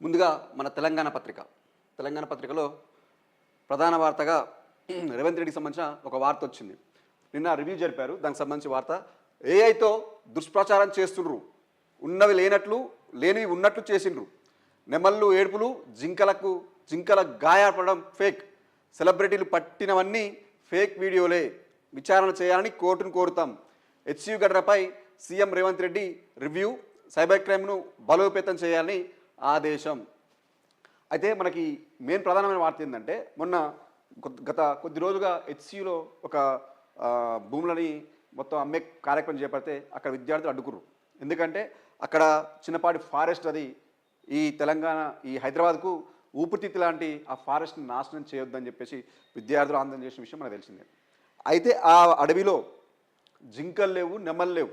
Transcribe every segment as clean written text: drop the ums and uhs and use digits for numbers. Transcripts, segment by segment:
ముందుగా మన తెలంగాణ పత్రికలో ప్రధాన వార్తగా రేవంత్ రెడ్డికి సంబంధించిన ఒక వార్త వచ్చింది. నిన్న రివ్యూ జరిపారు. దానికి సంబంధించి వార్త ఏఐతో దుష్ప్రచారం చేస్తుండ్రు, ఉన్నవి లేనట్లు లేనివి ఉన్నట్లు చేసిండ్రు, నెమళ్ళు ఏడుపులు జింకల గాయపడడం ఫేక్, సెలబ్రిటీలు పట్టినవన్నీ ఫేక్ వీడియోలే, విచారణ చేయాలని కోర్టును కోరుతాం, హెచ్సియు ఘటనపై CM Revanth Reddy review, cyber క్రైమ్ను బలోపేతం చేయాలని ఆదేశం. అయితే మనకి మెయిన్ ప్రధానమైన వార్త ఏంటంటే మొన్న గత కొద్ది రోజుగా హెచ్సియులో ఒక భూములని మొత్తం అమ్మే కార్యక్రమం చేపడితే అక్కడ విద్యార్థులు అడ్డుకుర్రు. ఎందుకంటే అక్కడ చిన్నపాటి ఫారెస్ట్ అది ఈ తెలంగాణ ఈ హైదరాబాద్కు ఊపిరితిత్తు లాంటి ఆ ఫారెస్ట్ని నాశనం చేయొద్దని చెప్పేసి విద్యార్థులు ఆందోళన చేసిన విషయం మనకు తెలిసిందే. అయితే ఆ అడవిలో జింకలు లేవు, నెమలు లేవు.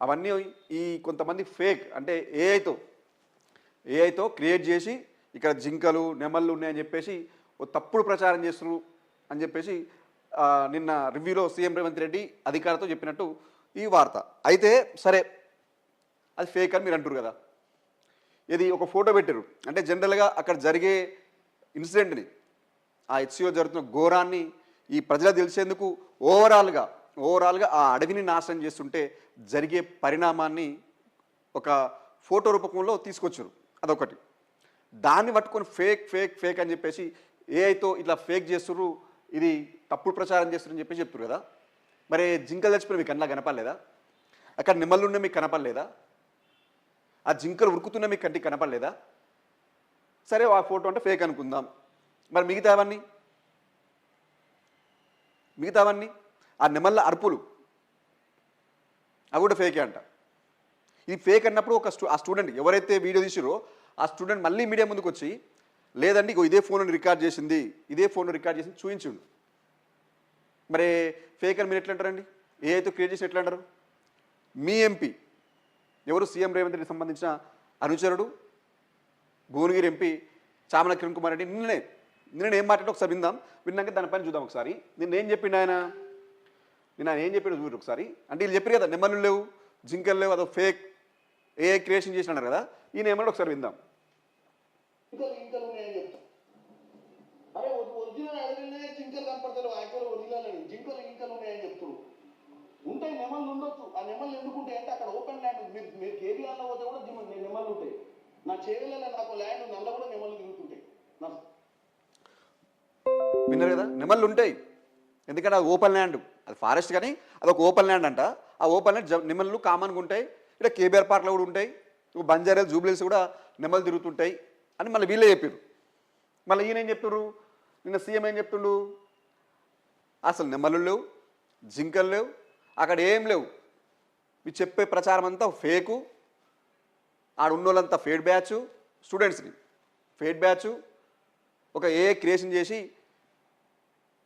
అవన్నీ ఈ కొంతమంది ఫేక్ అంటే ఏఐతో క్రియేట్ చేసి ఇక్కడ జింకలు నెమళ్ళు ఉన్నాయని చెప్పేసి ఓ తప్పుడు ప్రచారం చేస్తున్నారు అని చెప్పేసి నిన్న రివ్యూలో సీఎం రేవంత్ రెడ్డి అధికారులతో చెప్పినట్టు ఈ వార్త. అయితే సరే అది ఫేక్ అని మీరు అంటారు కదా. ఇది ఒక ఫోటో పెట్టారు. అంటే జనరల్గా అక్కడ జరిగే ఇన్సిడెంట్ని, ఆ హెచ్సిలో జరుగుతున్న ఘోరాన్ని ఈ ప్రజలకు తెలిసేందుకు ఓవరాల్గా ఆ అడవిని నాశనం చేస్తుంటే జరిగే పరిణామాన్ని ఒక ఫోటో రూపకంలో తీసుకొచ్చారు. అదొకటి. దాన్ని పట్టుకొని ఫేక్ అని చెప్పేసి ఏఐతో ఇట్లా ఫేక్ చేస్తున్నారు, ఇది తప్పుడు ప్రచారం చేస్తున్నారని చెప్పేసి చెప్తారు కదా. మరి జింకలు చచ్చిపోయి మీకు కన్నా కనపడలేదా? అక్కడ నిమ్మలు ఉండే మీకు కనపడలేదా? ఆ జింకలు ఉరుకుతున్న మీకు కంటికి కనపడలేదా? సరే ఆ ఫోటో అంటే ఫేక్ అనుకుందాం. మరి మిగతావన్నీ ఆ నెమళ్ళ అరుపులు అవి కూడా ఫేకే అంట. ఇది ఫేక్ అన్నప్పుడు ఆ స్టూడెంట్ ఎవరైతే వీడియో తీసిరో ఆ స్టూడెంట్ మళ్ళీ మీడియా ముందుకు వచ్చి లేదండి ఇదే ఫోన్లో రికార్డ్ చేసింది చూపించిండు. మరి ఫేక్ అని మీరు ఎట్లా అంటారండి? ఏఐతో క్రియేట్ చేసి ఎట్లా అంటారు? మీ ఎంపీ ఎవరు? సీఎం రేవంత్ రెడ్డికి సంబంధించిన అనుచరుడు భువనగిరి ఎంపీ చామల కిరణ్ కుమార్ రెడ్డి నిన్న ఏం మాట్లాడో ఒకసారి విన్నాక దానిపైన చూద్దాం ఒకసారి. ఏం చెప్పిండు ఆయన ఏం చెప్పాడు చూడు ఒకసారి. అంటే వీళ్ళు చెప్పారు కదా నెమ్మలు లేవు, జింకలు లేవు, అదో ఫేక్ ఏఐ క్రియేషన్ చేసినారు కదా. ఈయన ఏమన్నా ఒకసారి విందాం. అరే ఒరిజినల్ అడవిలోనే జింకలు కనపడతారు, యాక్చువల్ ఒరిజినల్ జింకలు ఉన్నాయని చెప్తారు. ఉంటాయి, నెమళ్ళు ఉండొచ్చు. ఆ నెమళ్ళు ఎందుకు ఉంటాయి అంటే అక్కడ ఓపెన్ ల్యాండ్. మీరు కేబీఆర్లో పోతే కూడా నెమళ్ళు ఉంటాయి. నా చేవలలో నాకు ల్యాండ్ ఉంది, అందులో కూడా నెమళ్ళు తిరుగుతుంటాయి. విన్నారు కదా, నెమళ్ళు ఉంటాయి. ఎందుకంటే అది ఓపెన్ ల్యాండ్, అది ఫారెస్ట్ కానీ అదొక ఓపెన్ ల్యాండ్ అంట. ఆ ఓపెన్ ల్యాండ్ నెమళ్ళు కామన్గా ఉంటాయి. ఇక్కడ కేబీఆర్ పార్క్లో కూడా ఉంటాయి, బంజారా జూబ్లీస్ కూడా నెమళ్ళు తిరుగుతుంటాయి అని మళ్ళీ వీళ్ళే చెప్పారు. మళ్ళీ ఈయన ఏం చెప్తారు? నిన్న సీఎం ఏం చెప్తుండు? అసలు నెమళ్ళు లేవు, జింకలు లేవు, అక్కడ ఏం లేవు. మీరు చెప్పే ప్రచారం అంతా ఫేకు. ఆడ ఉన్నోళ్ళంతా ఫేడ్ బ్యాచ్, స్టూడెంట్స్ని ఫేడ్ బ్యాచ్ ఒక ఏ క్రియేషన్ చేసి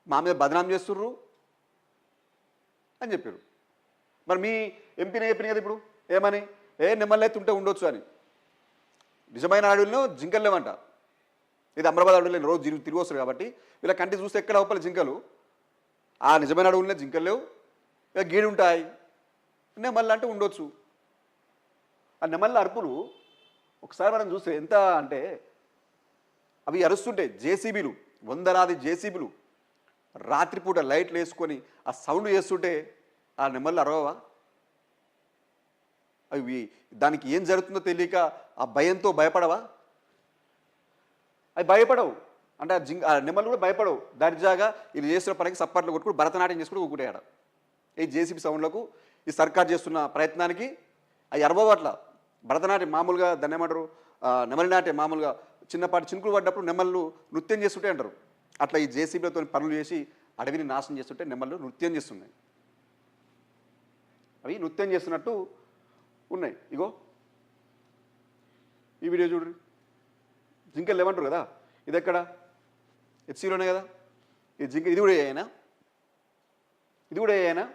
మా మీద బదనాం చేస్తుర్రు అని చెప్పారు. మరి మీ ఎంపీనే చెప్పిన కదా ఇప్పుడు ఏమని, నెమ్మలు అయితే ఉంటే ఉండొచ్చు అని. నిజమైన అడవుల్లో జింకలు లేవంట. ఇది అమరాబాద్ అడవులు రోజు తిరిగి వస్తారు కాబట్టి వీళ్ళ కంటి చూస్తే ఎక్కడ అవపలి జింకలు. ఆ నిజమైన అడవులనే జింకలు లేవు, ఇక గీడి ఉంటాయి. నెమళ్ళు అంటే ఉండొచ్చు. ఆ నెమళ్ళ అరుపులు ఒకసారి మనం చూస్తే ఎంత అంటే అవి అరుస్తుంటాయి. జేసీబీలు, వందలాది జేసీబీలు రాత్రిపూట లైట్లు వేసుకొని ఆ సౌండ్ చేస్తుంటే ఆ నెమళ్ళు అరవవా? అవి దానికి ఏం జరుగుతుందో తెలియక ఆ భయంతో భయపడవా? అవి భయపడవు. అంటే ఆ నెమళ్ళు కూడా భయపడవు. దర్జాగా ఇది చేస్తున్న పనికి సప్పట్లు కొట్టుకుని భరతనాట్యం చేసుకుని ఊకుటాయడ. ఈ జేసీబీ సౌండ్లకు ఈ సర్కార్ చేస్తున్న ప్రయత్నానికి అవి అరవవు. అట్లా భరతనాట్యం మామూలుగా దాన్ని ఏమంటారు, నెమలి నాట్యం మామూలుగా చిన్నపాటి చినుకులు పడ్డప్పుడు నెమళ్ళు నృత్యం చేస్తుంటే అంటారు. అట్లా ఈ జేసీబీలతో పనులు చేసి అడవిని నాశనం చేస్తుంటే నెమళ్ళు నృత్యం చేస్తున్నాయి. అవి నృత్యం చేస్తున్నట్టు ఉన్నాయి. ఇగో ఈ వీడియో చూడండి. జింకలు లేవంటారు కదా, ఇది ఎక్కడ? హెచ్సిలోనే కదా ఈ జింక. ఇది కూడా ఏనా?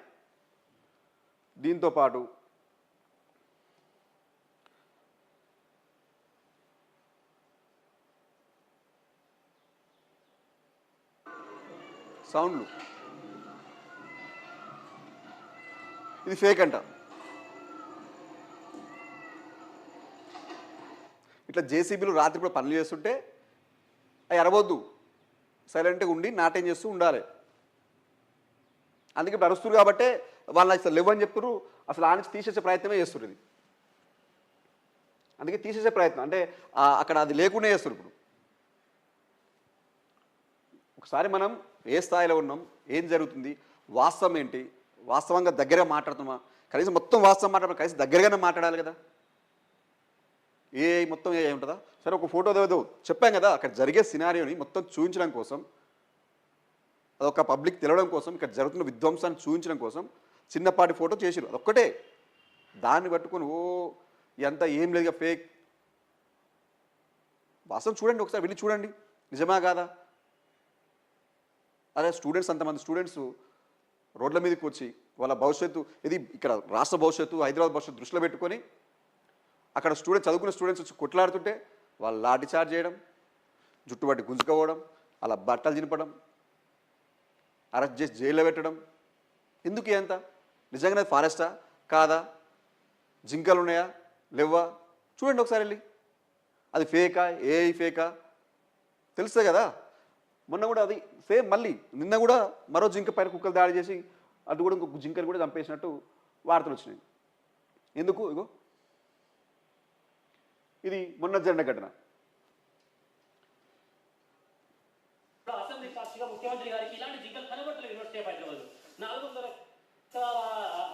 దీంతో పాటు సౌండ్లు, ఇది ఫేక్ అంట. ఇట్లా జేసీబీలు రాత్రి కూడా పనులు చేస్తుంటే అవి అరవద్దు, సైలెంట్గా ఉండి నాట్యం చేస్తూ ఉండాలి. అందుకే ఇప్పుడు అరుస్తున్నారు కాబట్టే వాళ్ళు అసలు లేవని చెప్తున్నారు, అసలు ఆ నుంచి తీసేసే ప్రయత్నమే చేస్తున్నారు. ఇది అందుకే తీసేసే ప్రయత్నం అంటే అక్కడ అది లేకుండా చేస్తారు. ఇప్పుడు ఒకసారి మనం ఏ స్థాయిలో ఉన్నాం, ఏం జరుగుతుంది, వాస్తవం ఏంటి, వాస్తవంగా దగ్గరగా మాట్లాడుతున్నామా, కనీసం మొత్తం వాస్తవం మాట్లాడడం కనీసం దగ్గరగానే మాట్లాడాలి కదా. ఏ మొత్తం ఏ ఉంటుందా? సరే ఒక ఫోటో ఏదో చెప్పాం కదా, అక్కడ జరిగే సినారియోని మొత్తం చూపించడం కోసం, అదొక పబ్లిక్ తెలవడం కోసం, ఇక్కడ జరుగుతున్న విధ్వంసాన్ని చూపించడం కోసం చిన్నపాటి ఫోటో చేసిరు, అదొక్కటే. దాన్ని పట్టుకొని ఇదంతా ఏం లేదుగా ఫేక్. వాస్తవం చూడండి, ఒకసారి వెళ్ళి చూడండి, నిజమా కాదా. అదే స్టూడెంట్స్, అంతమంది స్టూడెంట్స్ రోడ్ల మీదకి వచ్చి వాళ్ళ భవిష్యత్తు, ఇది ఇక్కడ రాష్ట్ర భవిష్యత్తు, హైదరాబాద్ భవిష్యత్తు దృష్టిలో పెట్టుకొని అక్కడ చదువుకున్న స్టూడెంట్స్ వచ్చి కొట్లాడుతుంటే వాళ్ళు లాఠీ చార్జ్ చేయడం, జుట్టుబట్టి గుంజుకోవడం, అలా బట్టలు చింపడం, అరెస్ట్ చేసి జైల్లో పెట్టడం. ఎందుకు ఎంత? నిజంగానే ఫారెస్టా కాదా? జింకలు ఉన్నాయా లేవా చూడండి ఒకసారి వెళ్ళి. అది ఫేకా, ఏఐ ఫేకా తెలుస్తుంది కదా. మొన్న కూడా అది సేమ్, మళ్ళీ నిన్న కూడా మరో జింక పైన కుక్కలు దాడి చేసి అటు కూడా ఇంకొక జింకను కూడా చంపేసినట్టు వార్తలు వచ్చినాయి. ఎందుకు? ఇగో ఇది మొన్న జరిగిన ఘటన. అసెంబ్లీ సాక్షిగా ముఖ్యమంత్రి గారికి ఇలాంటి జింకలు కనబడలేదు. యూనివర్సిటీ ఆఫ్ హైదరాబాద్ 400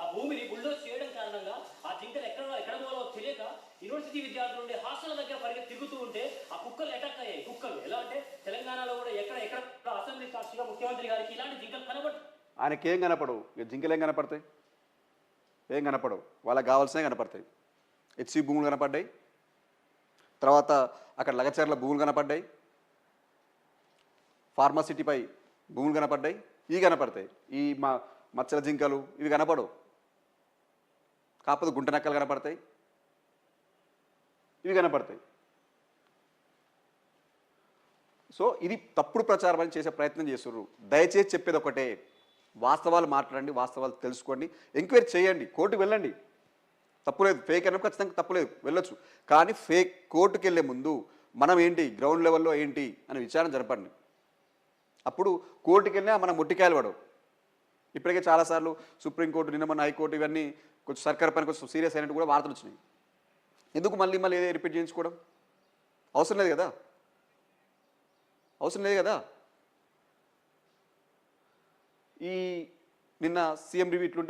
ఆ భూమిని బుల్డోజ్ చేయడం కారణంగా ఆ జింకలు ఎక్కడ పోవాలో తెలియక యూనివర్సిటీ విద్యార్థులు ఉండే హాస్టల్ దగ్గర పరిగెత్తి తిరుగుతూ ఉంటే ఆ కుక్కలు అటాక్ అయ్యాయి. కుక్కలు ఎలా అంటే తెలంగాణలో కూడా ఎక్కడ అసెంబ్లీ సాక్షిగా ముఖ్యమంత్రి గారికి ఇలాంటి జింకలు కనబడదు. ఆయనకేం కనపడవు, జింకలు ఏం కనపడతాయి? ఏం కనపడవు, వాళ్ళకి కావాల్సినవి కనపడతాయి. హెచ్సి భూములు కనపడ్డాయి, తర్వాత అక్కడ లగచర్ల భూములు కనపడ్డాయి, ఫార్మాసిటీపై భూములు కనపడ్డాయి, ఇవి కనపడతాయి. ఈ మచ్చల జింకలు ఇవి కనపడవు, కాకపోతే గుంట నక్కలు కనపడతాయి, ఇవి కనపడతాయి. సో ఇది తప్పుడు ప్రచారం అని చేసే ప్రయత్నం చేస్తున్నారు. దయచేసి చెప్పేది ఒకటే, వాస్తవాలు మాట్లాడండి, వాస్తవాలు తెలుసుకోండి, ఎంక్వైరీ చేయండి, కోర్టుకు వెళ్ళండి, తప్పులేదు. ఫేక్ అన్నప్పుడు ఖచ్చితంగా తప్పులేదు, వెళ్ళొచ్చు. కానీ ఫేక్ కోర్టుకు వెళ్ళే ముందు మనం ఏంటి, గ్రౌండ్ లెవెల్లో ఏంటి అని విచారణ జరపండి. అప్పుడు కోర్టుకు వెళ్ళినా మనం మొట్టికాయలు పడవు. ఇప్పటికే చాలాసార్లు సుప్రీంకోర్టు, నిన్న మన హైకోర్టు ఇవన్నీ కొంచెం సర్కార్ పని కొంచెం సీరియస్ అయినట్టు కూడా వార్తలు వచ్చినాయి. ఎందుకు మళ్ళీ ఏదో రిపీట్ చేయించుకోవడం? అవసరం లేదు కదా, అవసరం లేదు కదా. ఈ నిన్న సీఎం రివ్యూ ఇట్లుంటే